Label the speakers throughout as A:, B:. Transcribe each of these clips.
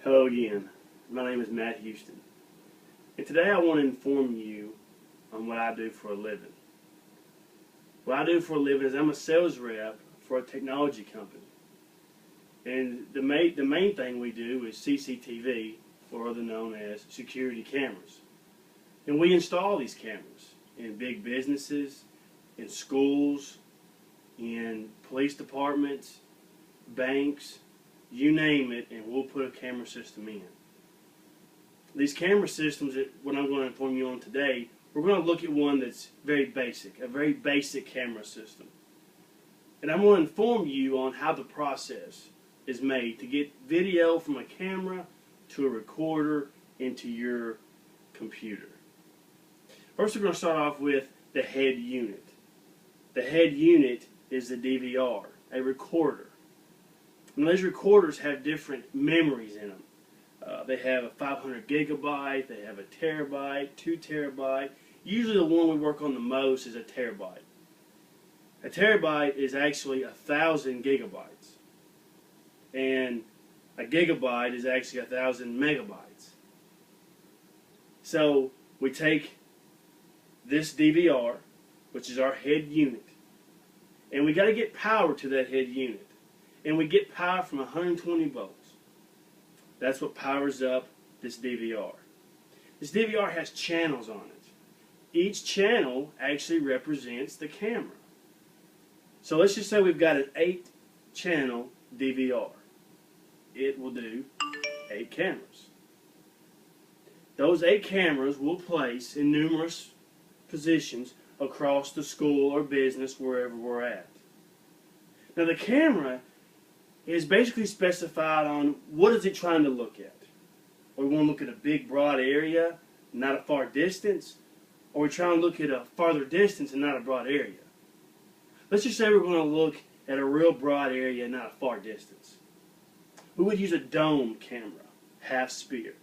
A: Hello again. My name is Matt Houston. And today I want to inform you on what I do for a living. What I do for a living is I'm a sales rep for a technology company. And the main thing we do is CCTV, or other known as security cameras. And we install these cameras in big businesses, in schools, in police departments, banks, you name it, and we'll put a camera system in. These camera systems, what I'm going to inform you on today, we're going to look at one that's very basic, a very basic camera system. And I'm going to inform you on how the process is made to get video from a camera to a recorder into your computer. First, we're going to start off with the head unit. The head unit is the DVR, a recorder. And those recorders have different memories in them. They have a 500 gigabyte, they have a terabyte, 2 terabyte. Usually the one we work on the most is a terabyte. A terabyte is actually 1,000 gigabytes. And a gigabyte is actually 1,000 megabytes. So we take this DVR, which is our head unit, and we got to get power to that head unit. And we get power from 120 volts. That's what powers up this DVR. This DVR has channels on it. Each channel actually represents the camera. So let's just say we've got an 8-channel DVR. It will do 8 cameras. Those 8 cameras will place in numerous positions across the school or business, wherever we're at. Now the camera is basically specified on what is it trying to look at. Or we want to look at a big broad area, not a far distance, or we're trying to look at a farther distance and not a broad area. Let's just say we're going to look at a real broad area, not a far distance. We would use a dome camera, half sphere.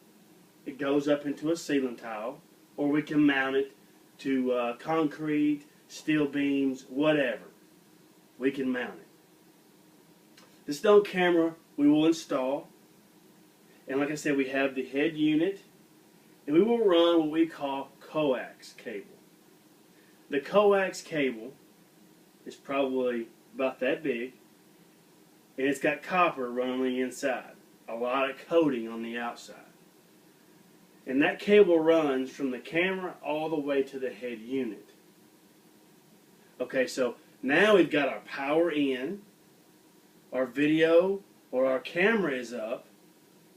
A: It goes up into a ceiling tile, or we can mount it to concrete, steel beams, whatever. We can mount it. This dome camera we will install, and like I said, we have the head unit, and we will run what we call coax cable. The coax cable is probably about that big, and it's got copper running on the inside, a lot of coating on the outside. And that cable runs from the camera all the way to the head unit. Okay, so now we've got our power in, our video or our camera is up,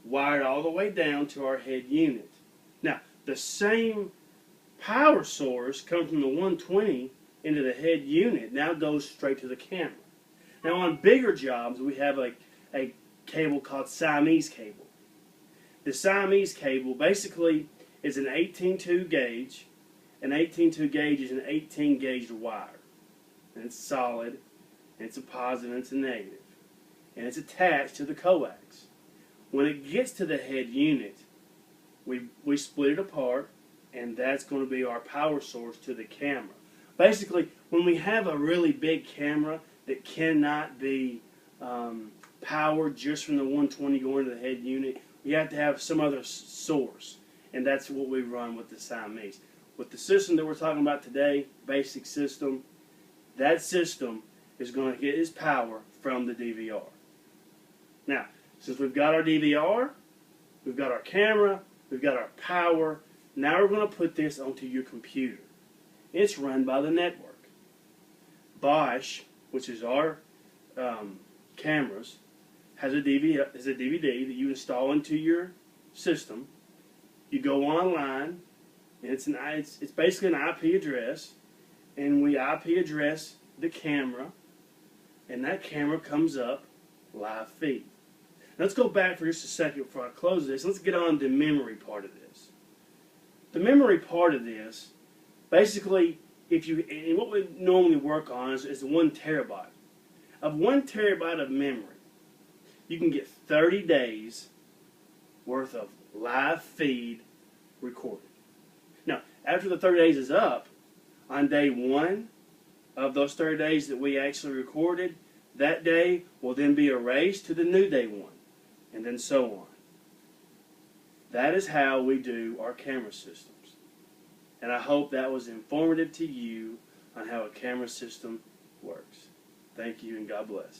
A: wired all the way down to our head unit. Now, the same power source comes from the 120 into the head unit, now goes straight to the camera. Now, on bigger jobs, we have a cable called Siamese cable. The Siamese cable basically is an 18-2 gauge. An 18-2 gauge is an 18 gauge wire. And it's solid, and it's a positive, and it's a negative. And it's attached to the coax. When it gets to the head unit, we split it apart, and that's going to be our power source to the camera. Basically, when we have a really big camera that cannot be powered just from the 120 going to the head unit, we have to have some other source, and that's what we run with the Siamese. With the system that we're talking about today, basic system, that system is going to get its power from the DVR. Now, since we've got our DVR, we've got our camera, we've got our power, now we're going to put this onto your computer. It's run by the network. Bosch, which is our cameras, has a DVD that you install into your system. You go online, and it's basically an IP address, and we IP address the camera, and that camera comes up live feed. Let's go back for just a second before I close this. Let's get on to the memory part of this. The memory part of this, basically, and what we normally work on is 1 terabyte. Of 1 terabyte of memory, you can get 30 days worth of live feed recorded. Now, after the 30 days is up, on day 1 of those 30 days that we actually recorded, that day will then be erased to the new day 1, and then so on. That is how we do our camera systems. And I hope that was informative to you on how a camera system works. Thank you and God bless.